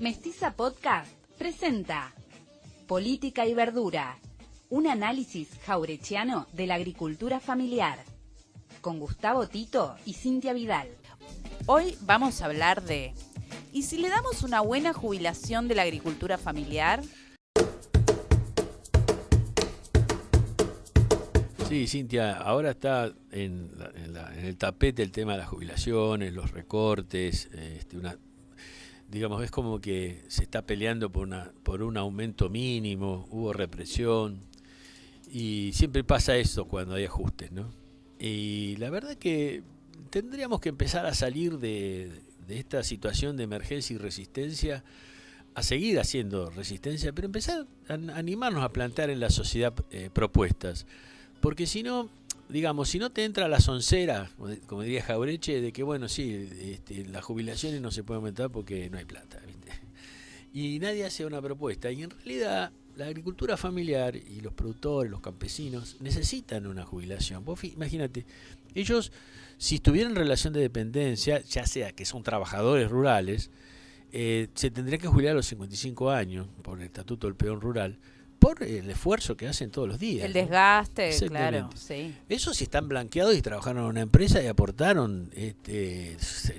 Mestiza Podcast presenta Política y Verdura, un análisis jaurechiano de la agricultura familiar, con Gustavo Tito y Cintia Vidal. Hoy vamos a hablar de ¿y si le damos una buena jubilación de la agricultura familiar? Sí, Cintia, ahora está en el tapete el tema de las jubilaciones, los recortes, digamos, es como que se está peleando por un aumento mínimo, hubo represión, y siempre pasa eso cuando hay ajustes, ¿no? Y la verdad que tendríamos que empezar a salir de esta situación de emergencia y resistencia, a seguir haciendo resistencia, pero empezar a animarnos a plantear en la sociedad propuestas. Porque si no, digamos, si no te entra la soncera, como diría Jaureche, de que bueno, sí, las jubilaciones no se pueden aumentar porque no hay plata, ¿viste? Y nadie hace una propuesta. Y en realidad la agricultura familiar y los productores, los campesinos, necesitan una jubilación. Vos imagínate, ellos, si estuvieran en relación de dependencia, ya sea que son trabajadores rurales, se tendrían que jubilar a los 55 años por el Estatuto del Peón Rural, por el esfuerzo que hacen todos los días. El desgaste, ¿no? claro, sí. Eso si están blanqueados y trabajaron en una empresa y aportaron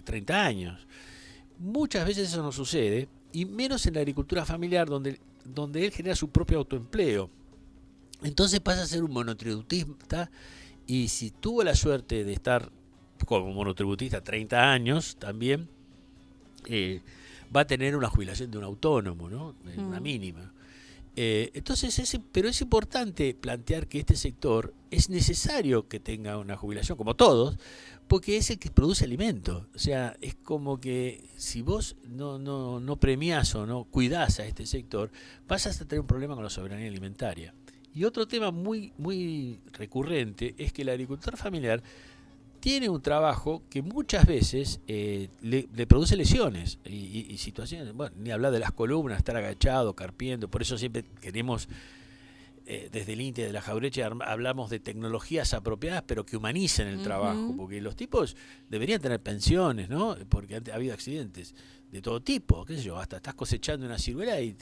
30 años. Muchas veces eso no sucede, y menos en la agricultura familiar, donde él genera su propio autoempleo. Entonces pasa a ser un monotributista, y si tuvo la suerte de estar como monotributista 30 años también, va a tener una jubilación de un autónomo, ¿no? Una mínima. Entonces, pero es importante plantear que este sector es necesario que tenga una jubilación, como todos, porque es el que produce alimento. O sea, es como que si vos no premiás o no cuidás a este sector, vas a tener un problema con la soberanía alimentaria. Y otro tema muy, muy recurrente es que el agricultor familiar tiene un trabajo que muchas veces le produce lesiones y situaciones, bueno, ni hablar de las columnas, estar agachado, carpiendo. Por eso siempre queremos, desde el INTE de la Jaureche, hablamos de tecnologías apropiadas, pero que humanicen el trabajo, porque los tipos deberían tener pensiones, ¿no? Porque ha habido accidentes de todo tipo, qué sé yo, hasta estás cosechando una ciruela y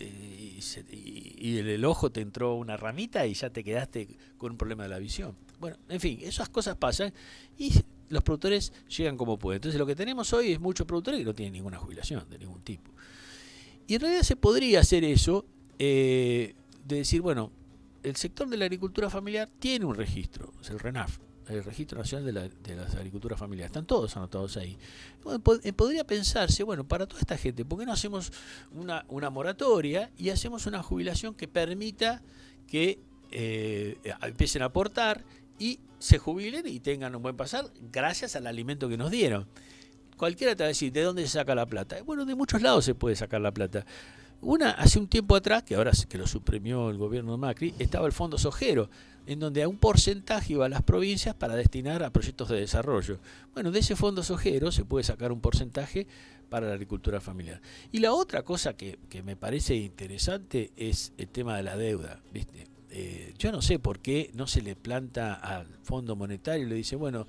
el ojo te entró una ramita y ya te quedaste con un problema de la visión. Bueno, en fin, esas cosas pasan y los productores llegan como pueden. Entonces lo que tenemos hoy es muchos productores que no tienen ninguna jubilación de ningún tipo. Y en realidad se podría hacer eso, de decir, bueno, el sector de la agricultura familiar tiene un registro, es el RENAF, el Registro Nacional de las Agriculturas Familiares. Están todos anotados ahí. Bueno, podría pensarse, bueno, para toda esta gente, ¿por qué no hacemos una moratoria y hacemos una jubilación que permita que empiecen a aportar y se jubilen y tengan un buen pasar gracias al alimento que nos dieron? Cualquiera te va a decir, ¿de dónde se saca la plata? Bueno, de muchos lados se puede sacar la plata. Hace un tiempo atrás, que ahora que lo suprimió el gobierno de Macri, estaba el Fondo Sojero, en donde a un porcentaje iba a las provincias para destinar a proyectos de desarrollo. Bueno, de ese Fondo Sojero se puede sacar un porcentaje para la agricultura familiar. Y la otra cosa que me parece interesante es el tema de la deuda, ¿viste? Yo no sé por qué no se le planta al Fondo Monetario y le dice, bueno,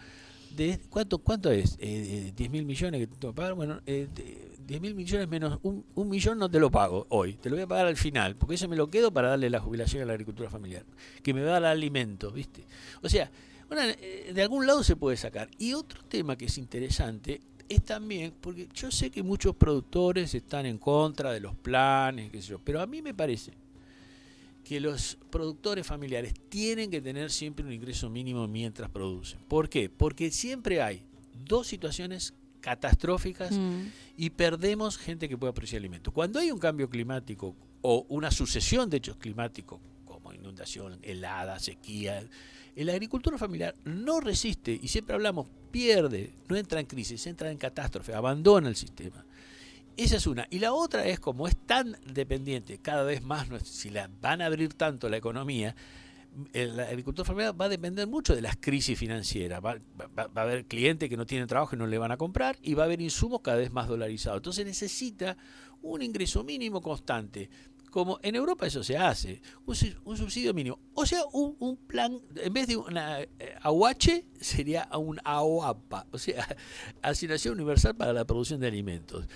¿cuánto es? 10.000 millones que te tengo que pagar. Bueno, 10.000 millones menos un millón no te lo pago hoy, te lo voy a pagar al final, porque eso me lo quedo para darle la jubilación a la agricultura familiar, que me va a dar alimentos, ¿viste? O sea, de algún lado se puede sacar. Y otro tema que es interesante es también, porque yo sé que muchos productores están en contra de los planes, qué sé yo, pero a mí me parece que los productores familiares tienen que tener siempre un ingreso mínimo mientras producen. ¿Por qué? Porque siempre hay dos situaciones catastróficas y perdemos gente que pueda producir alimentos. Cuando hay un cambio climático o una sucesión de hechos climáticos, como inundación, helada, sequía, la agricultura familiar no resiste, y siempre hablamos, pierde, no entra en crisis, entra en catástrofe, abandona el sistema. Esa es una. Y la otra es, como es tan dependiente, cada vez más, si la van a abrir tanto la economía, la agricultura familiar va a depender mucho de las crisis financieras. Va a haber clientes que no tienen trabajo y no le van a comprar, y va a haber insumos cada vez más dolarizados. Entonces necesita un ingreso mínimo constante. Como en Europa eso se hace, un subsidio mínimo. O sea, un plan, en vez de una AUH, sería un AOAPA, o sea, Asignación Universal para la Producción de Alimentos.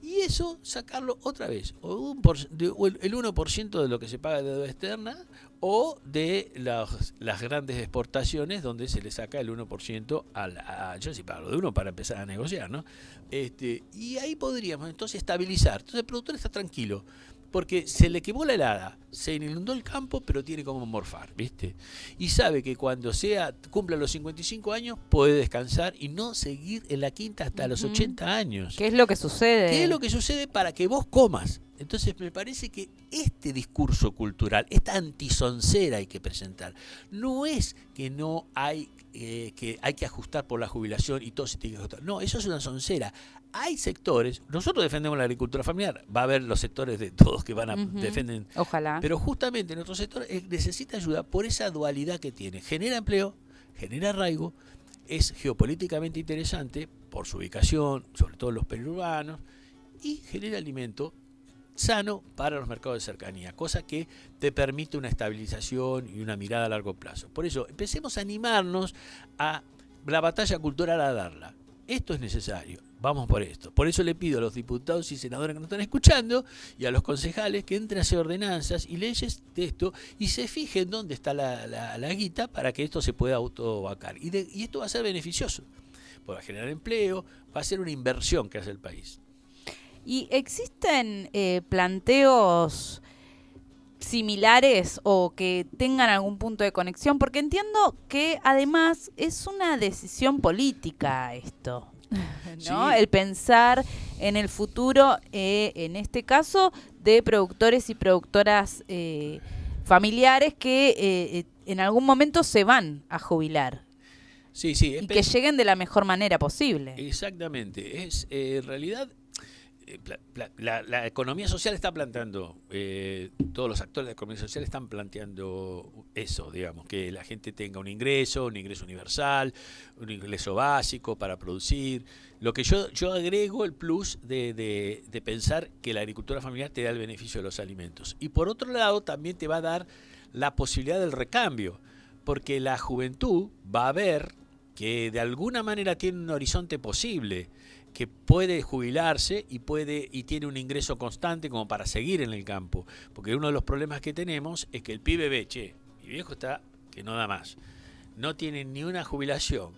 Y eso sacarlo otra vez, o el 1% de lo que se paga de deuda externa, o de las grandes exportaciones donde se le saca el 1% yo sí pago de uno para empezar a negociar, ¿no? Y ahí podríamos entonces estabilizar. Entonces el productor está tranquilo, porque se le quemó la helada, se inundó el campo, pero tiene como morfar, ¿viste? Y sabe que cuando cumpla los 55 años, puede descansar y no seguir en la quinta hasta los 80 años. ¿Qué es lo que sucede? ¿Qué es lo que sucede para que vos comas? Entonces me parece que este discurso cultural, esta antisoncera hay que presentar. No es que no hay que hay que ajustar por la jubilación y todo se tiene que ajustar. No, eso es una soncera. Hay sectores, nosotros defendemos la agricultura familiar, va a haber los sectores de todos que van a defenden. Ojalá. Pero justamente nuestro sector necesita ayuda por esa dualidad que tiene. Genera empleo, genera arraigo, es geopolíticamente interesante por su ubicación, sobre todo en los periurbanos, y genera alimento sano para los mercados de cercanía, cosa que te permite una estabilización y una mirada a largo plazo. Por eso, empecemos a animarnos a la batalla cultural, a darla. Esto es necesario, vamos por esto. Por eso le pido a los diputados y senadores que nos están escuchando y a los concejales que entren a hacer ordenanzas y leyes de esto y se fijen dónde está la guita para que esto se pueda autovacar. Y esto va a ser beneficioso, va a generar empleo, va a ser una inversión que hace el país. ¿Y existen planteos similares o que tengan algún punto de conexión? Porque entiendo que además es una decisión política esto, ¿no? Sí. El pensar en el futuro, en este caso, de productores y productoras familiares que en algún momento se van a jubilar. Sí, y que lleguen de la mejor manera posible. Exactamente. En realidad, la economía social está planteando, todos los actores de la economía social están planteando eso, digamos, que la gente tenga un ingreso universal, un ingreso básico para producir. Lo que yo agrego el plus de pensar que la agricultura familiar te da el beneficio de los alimentos. Y por otro lado, también te va a dar la posibilidad del recambio, porque la juventud va a ver que de alguna manera tiene un horizonte posible, que puede jubilarse y tiene un ingreso constante como para seguir en el campo. Porque uno de los problemas que tenemos es que el pibe ve, mi viejo está que no da más. No tiene ni una jubilación.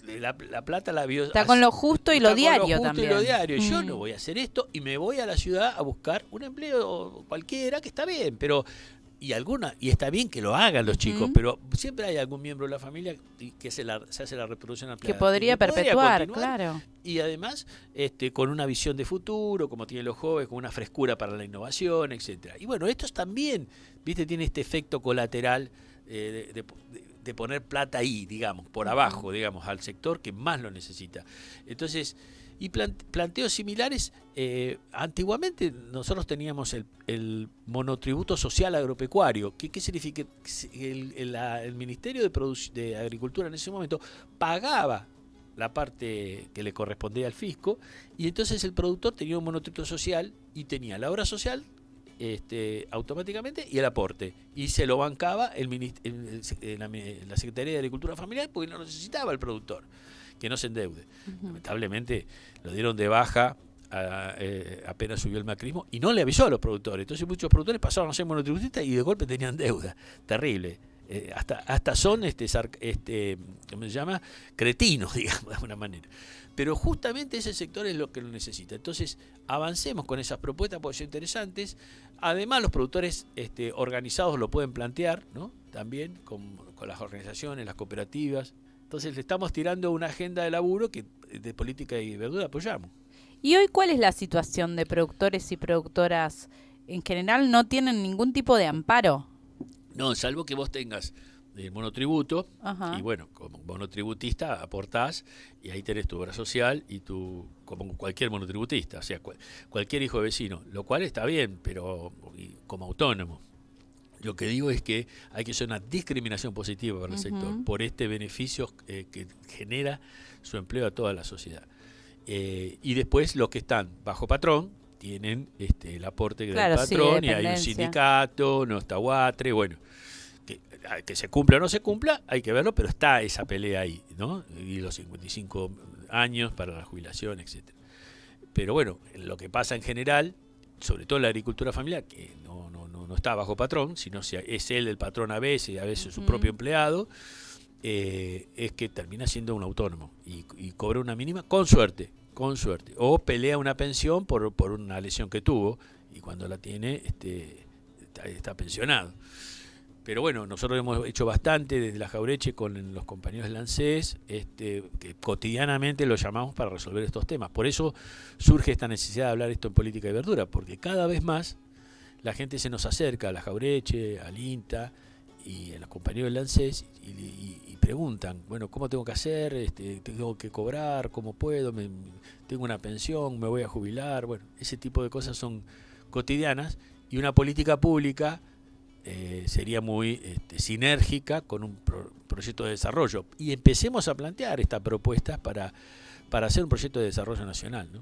La plata la vio... Está con lo justo y lo diario también. Y lo diario. Yo no voy a hacer esto y me voy a la ciudad a buscar un empleo cualquiera, que está bien, pero... Y está bien que lo hagan los chicos, pero siempre hay algún miembro de la familia que se hace la reproducción ampliada. Que podría perpetuar, claro. Y además, con una visión de futuro, como tienen los jóvenes, con una frescura para la innovación, etcétera. Y bueno, estos también, viste, tiene este efecto colateral de poner plata ahí, digamos, por abajo, digamos, al sector que más lo necesita. Entonces, y planteos similares, antiguamente nosotros teníamos el monotributo social agropecuario. ¿Qué significa? El Ministerio de Agricultura en ese momento pagaba la parte que le correspondía al fisco, y entonces el productor tenía un monotributo social y tenía la obra social automáticamente y el aporte, y se lo bancaba la Secretaría de Agricultura Familiar, porque no necesitaba el productor que no se endeude. Lamentablemente lo dieron de baja apenas subió el macrismo y no le avisó a los productores. Entonces muchos productores pasaron a ser monotributistas y de golpe tenían deuda. Terrible. Hasta son ¿cómo se llama? Cretinos, digamos, de alguna manera. Pero justamente ese sector es lo que lo necesita. Entonces avancemos con esas propuestas, porque son interesantes. Además, los productores organizados lo pueden plantear, ¿no? También con las organizaciones, las cooperativas. Entonces le estamos tirando una agenda de laburo que de política y verdura apoyamos. ¿Y hoy cuál es la situación de productores y productoras? En general no tienen ningún tipo de amparo. No, salvo que vos tengas el monotributo. Ajá. Y bueno, como monotributista aportás y ahí tenés tu obra social y como cualquier monotributista, o sea, cualquier hijo de vecino, lo cual está bien, pero como autónomo. Lo que digo es que hay que hacer una discriminación positiva para el sector, por este beneficio que genera su empleo a toda la sociedad. Y después los que están bajo patrón tienen el aporte del patrón, y hay un sindicato, no está Guatre, bueno, que se cumpla o no se cumpla, hay que verlo, pero está esa pelea ahí, ¿no? Y los 55 años para la jubilación, etcétera. Pero bueno, lo que pasa en general, sobre todo en la agricultura familiar, que no está bajo patrón, sino es él el patrón a veces su propio empleado, es que termina siendo un autónomo y cobra una mínima con suerte, o pelea una pensión por una lesión que tuvo, y cuando la tiene está pensionado. Pero bueno, nosotros hemos hecho bastante desde la Jaureche con los compañeros del ANSES, que cotidianamente los llamamos para resolver estos temas. Por eso surge esta necesidad de hablar esto en política y verdura, porque cada vez más la gente se nos acerca a la Jaureche, al INTA y a los compañeros del ANSES y preguntan, bueno, ¿cómo tengo que hacer? ¿Tengo que cobrar? ¿Cómo puedo? ¿Tengo una pensión? ¿Me voy a jubilar? Bueno, ese tipo de cosas son cotidianas, y una política pública sería muy sinérgica con un proyecto de desarrollo, y empecemos a plantear estas propuestas para hacer un proyecto de desarrollo nacional, ¿no?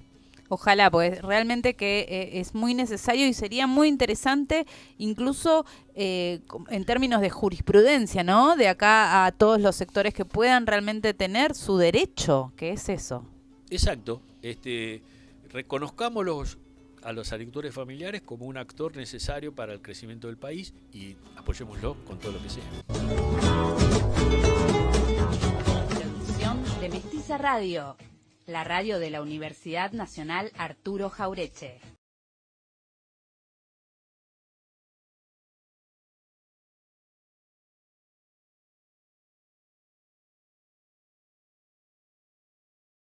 Ojalá, pues realmente que es muy necesario y sería muy interesante, incluso en términos de jurisprudencia, ¿no? De acá a todos los sectores que puedan realmente tener su derecho, ¿qué es eso? Exacto, reconozcámoslos a los agricultores familiares como un actor necesario para el crecimiento del país y apoyémoslo con todo lo que sea. Producción de Mestiza Radio, la radio de la Universidad Nacional Arturo Jaureche.